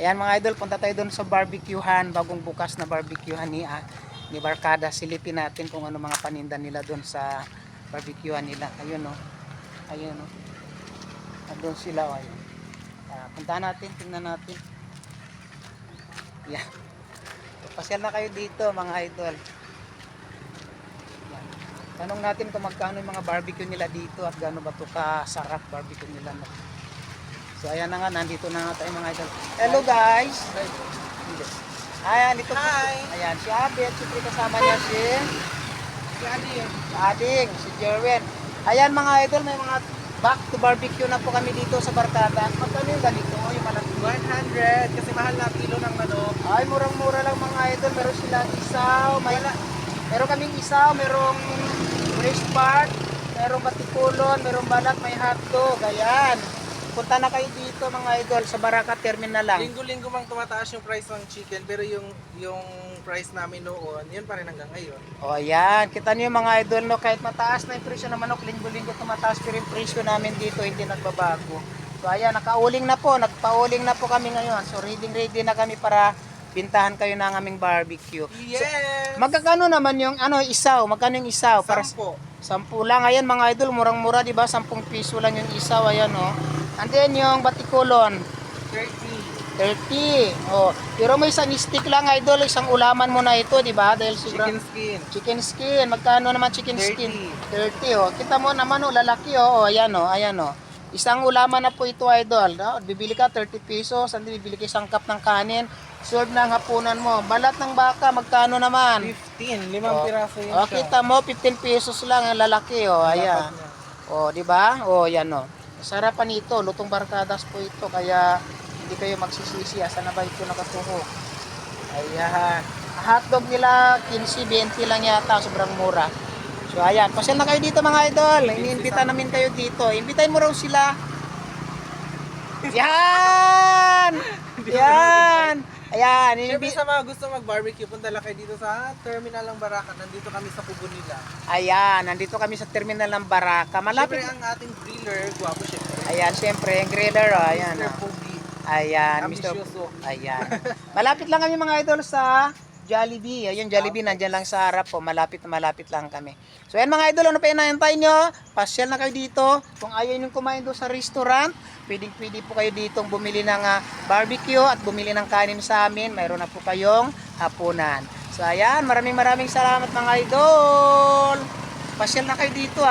Ayan mga idol, punta tayo doon sa barbecuehan, bagong bukas na barbecuehan ni Barkada. Silipin natin kung ano mga paninda nila doon sa barbecuehan nila. Ayun oh. Ayun oh. Doon sila oh. Ayun. Puntahan natin, tingnan natin. Yan. Pasyal na kayo dito mga idol. Yan. Tanong natin kung magkano yung mga barbecue nila dito at gaano ba ito kasarap barbecue nila. So ayan na nga, nandito na nga tayo mga idol. Hello guys! Ayan, dito po. Hi! Ayan, si Abby at siyempre kasama niya si Ading, si Jerwin. Ayan mga idol, may mga back to barbecue na po kami dito sa Barkada. Magkano yung ganito? Yung malaki. 100 kasi mahal na kilo ng manok. Ay, murang-mura lang mga idol. Meron silang isaw, meron kaming isaw, merong braised part, merong batikulon, merong balat, may hotdog. Ayan. Punta na kayo dito mga idol sa Baraka Terminal lang. Linggo-linggo mang tumataas yung price ng chicken pero yung price namin noon, yun pa rin hanggang ngayon. O ayan, kita niyo mga idol no, kahit mataas na yung presyo ng manok, linggo-linggo tumataas pero yung presyo namin dito hindi nagbabago. So ayan, nagpauling na po kami ngayon. So ready na kami para bintahan kayo ng aming barbecue. Yes! So, magkano naman yung isaw? Magkano yung isaw? Para 10 lang. Ayan mga idol, murang-mura, di ba? 10 piso lang yung isaw, ayan oh. And then yung batikulon, 30. Oh, pero may isang stick lang idol, isang ulaman mo na ito, di ba? Dahil sobrang chicken skin. Magkano naman chicken skin? 30 oh. Kita mo naman oh, lalaki oh. Oh, ayan oh, ayan oh. Isang ulaman na po ito idol. No? Bibili ka 30 pesos, hindi bibili ka isang cup ng kanin. Serve na ang hapunan mo. Balat ng baka, magkano naman? 15, 5 piraso yun. Oh, kita mo 15 pesos lang ang lalaki oh. Ayan. Oh, di ba? Oh, yan oh. Sarapan nito, lutong barkadas po ito, kaya hindi kayo magsisisi. Asa na ba ito nakatuhok? Ayan. Hotdog nila 15, 20 lang yata, sobrang mura. So ayan, pasyal na kayo dito mga idol. Iniimbita namin kayo dito. Imbitahin mo raw sila. Yan! Yan! Ayan, Siyempre sa mga gusto mag-barbecue, punta lang kayo dito sa Terminal ng Baraka. Nandito kami sa kubo nila. Ayan, nandito kami sa terminal ng Baraka. Malapit. Siyempre ang ating griller, guwapo siyempre. Ayan, siyempre, yung griller, oh, ayan. Mr. Oh. Pogi. Ayan, Mr. Ambisyoso. Ayan. Malapit lang kami mga idol sa Jollibee. Ayun, Jollibee, nandyan lang sa harap po. Malapit lang kami. So, ayan mga idol, ano pa inaantay nyo? Pasyal na kayo dito. Kung ayaw nyo kumain doon sa restaurant, pwede po kayo ditong bumili ng barbecue at bumili ng kanin sa amin. Mayroon na po kayong hapunan. So, ayan, maraming salamat mga idol. Pasyal na kayo dito,